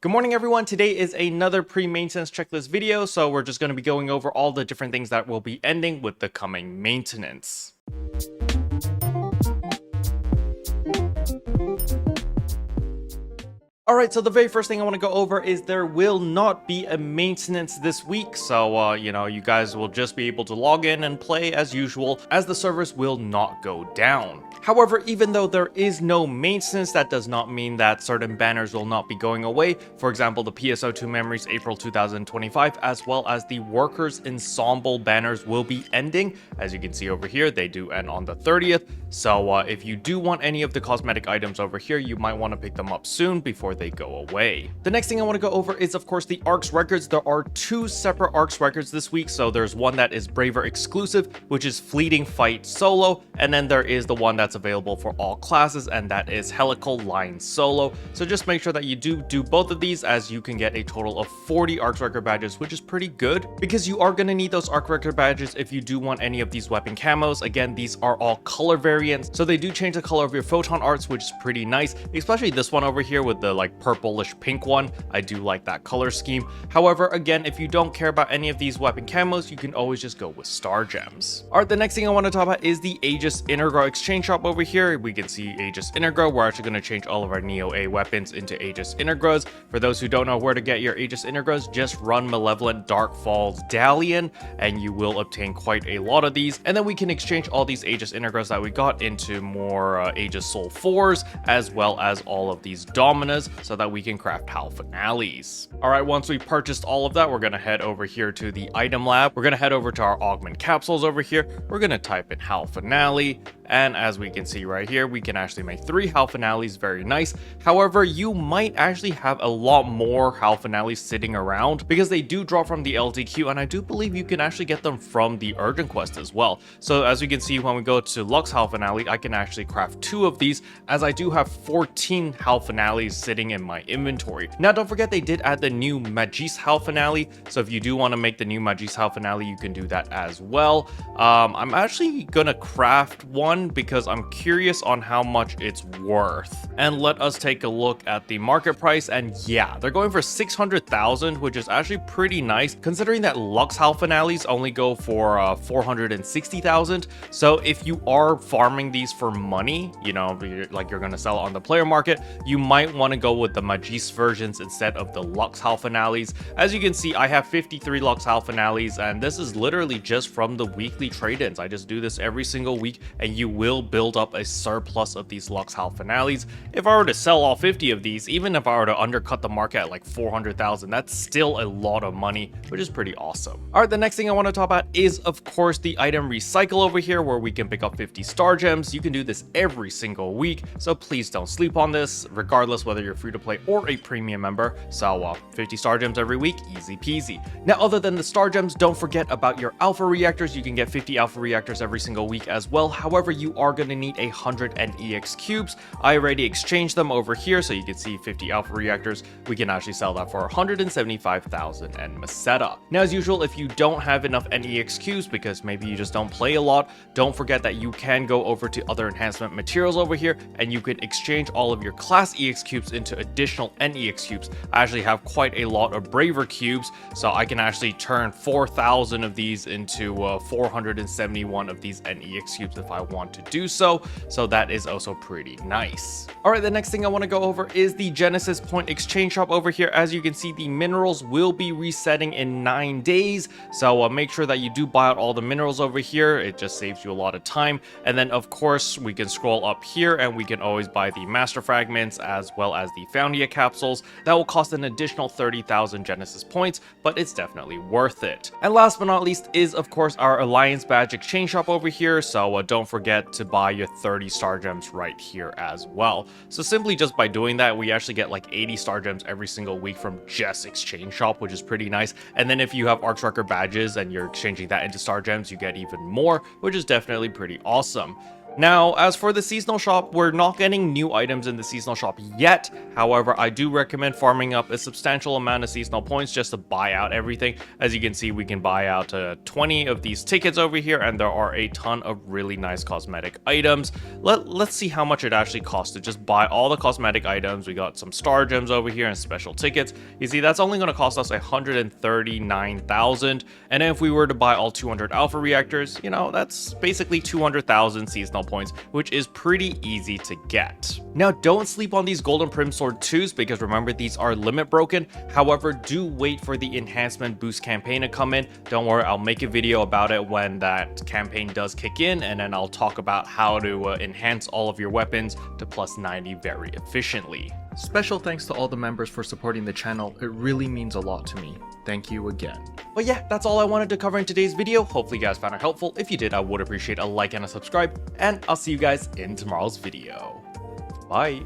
Good morning everyone, today is another pre-maintenance checklist video, so we're just going to be going over all the different things that will be ending with the coming maintenance. Alright, so the very first thing I want to go over is there will not be a maintenance this week, so you guys will just be able to log in and play as usual, as the servers will not go down. However, even though there is no maintenance, that does not mean that certain banners will not be going away. For example, the PSO2 memories April 2025, as well as the Workers Ensemble banners will be ending. As you can see over here, they do end on the 30th. So if you do want any of the cosmetic items over here, you might want to pick them up soon before they go away. The next thing I want to go over is, of course, the ARX records. There are two separate ARX records this week. So there's one that is Braver exclusive, which is Fleeting Fight Solo, and then there is the one that's available for all classes, and that is Helical Line Solo. So just make sure that you do both of these, as you can get a total of 40 ARX record badges, which is pretty good because you are going to need those ARX record badges if you do want any of these weapon camos. Again, these are all color variants, so they do change the color of your photon arts, which is pretty nice, especially this one over here with the like purplish pink one. I do like that color scheme. However, again, if you don't care about any of these weapon camos, you can always just go with star gems. Alright, the next thing I want to talk about is the Aegis Integra exchange shop over here. We can see Aegis Integra. We're actually going to change all of our Neo A weapons into Aegis Integras. For those who don't know where to get your Aegis Integras, just run Malevolent Dark Falls Dalian and you will obtain quite a lot of these. And then we can exchange all these Aegis Integras that we got into more Aegis Soul 4s, as well as all of these Dominas, so that we can craft Halphinales. Alright, once we purchased all of that, we're going to head over here to the item lab. We're going to head over to our Augment capsules over here. We're going to type in Halphinale. And as we can see right here, we can actually make 3 Halphinales, very nice. However, you might actually have a lot more Halphinales sitting around because they do drop from the LTQ, and I do believe you can actually get them from the Urgent Quest as well. So as you can see, when we go to Lux Halphinale, I can actually craft 2 of these, as I do have 14 Halphinales sitting in my inventory. Now, don't forget they did add the new Majis Halphinale, so if you do want to make the new Majis Halphinale, you can do that as well. I'm actually gonna craft one because I'm curious on how much it's worth. And let us take a look at the market price, and yeah, they're going for 600,000, which is actually pretty nice considering that Lux Halphinales only go for 460,000. So if you are farming these for money, you know, like you're gonna sell it on the player market, you might want to go with the Majis versions instead of the Lux Halphinales. As you can see, I have 53 Lux Halphinales, and this is literally just from the weekly trade-ins. I just do this every single week, and you will build up a surplus of these Lux Halphinales. If I were to sell all 50 of these, even if I were to undercut the market at like 400,000, that's still a lot of money, which is pretty awesome. Alright, the next thing I want to talk about is, of course, the item recycle over here, where we can pick up 50 star gems. You can do this every single week, so please don't sleep on this, regardless whether you're free to play or a premium member. So 50 star gems every week, easy peasy. Now, other than the star gems, don't forget about your alpha reactors. You can get 50 alpha reactors every single week as well. However, you are going to need 100 NEX cubes. I already exchanged them over here, so you can see 50 alpha reactors. We can actually sell that for 175,000 and Meseta. Now, as usual, if you don't have enough NEX cubes because maybe you just don't play a lot, don't forget that you can go over to other enhancement materials over here, and you can exchange all of your class EX cubes into additional NEX cubes. I actually have quite a lot of Braver cubes, so I can actually turn 4,000 of these into 471 of these NEX cubes if I want to do so. So that is also pretty nice. Alright, the next thing I want to go over is the Genesis Point exchange shop over here. As you can see, the minerals will be resetting in 9 days, so make sure that you do buy out all the minerals over here. It just saves you a lot of time. And then of course we can scroll up here and we can always buy the master fragments as well as the Foundia capsules. That will cost an additional 30,000 Genesis points, but it's definitely worth it. And last but not least is, of course, our Alliance Badge exchange shop over here, so don't forget to buy your 30 star gems right here as well. So simply just by doing that, we actually get like 80 star gems every single week from just exchange shop, which is pretty nice. And then if you have ARX record badges and you're exchanging that into star gems, you get even more, which is definitely pretty awesome. Now, as for the seasonal shop, we're not getting new items in the seasonal shop yet. However, I do recommend farming up a substantial amount of seasonal points just to buy out everything. As you can see, we can buy out 20 of these tickets over here, and there are a ton of really nice cosmetic items. Let's see how much it actually costs to just buy all the cosmetic items. We got some star gems over here and special tickets. You see, that's only going to cost us 139,000. And if we were to buy all 200 alpha reactors, you know, that's basically 200,000 seasonal points, which is pretty easy to get. Now, don't sleep on these golden prim sword 2s because remember, these are limit broken. However, do wait for the enhancement boost campaign to come in. Don't worry, I'll make a video about it when that campaign does kick in, and then I'll talk about how to enhance all of your weapons to plus 90 very efficiently. Special thanks to all the members for supporting the channel. It really means a lot to me. Thank you again. But yeah, that's all I wanted to cover in today's video. Hopefully you guys found it helpful. If you did, I would appreciate a like and a subscribe, and I'll see you guys in tomorrow's video. Bye.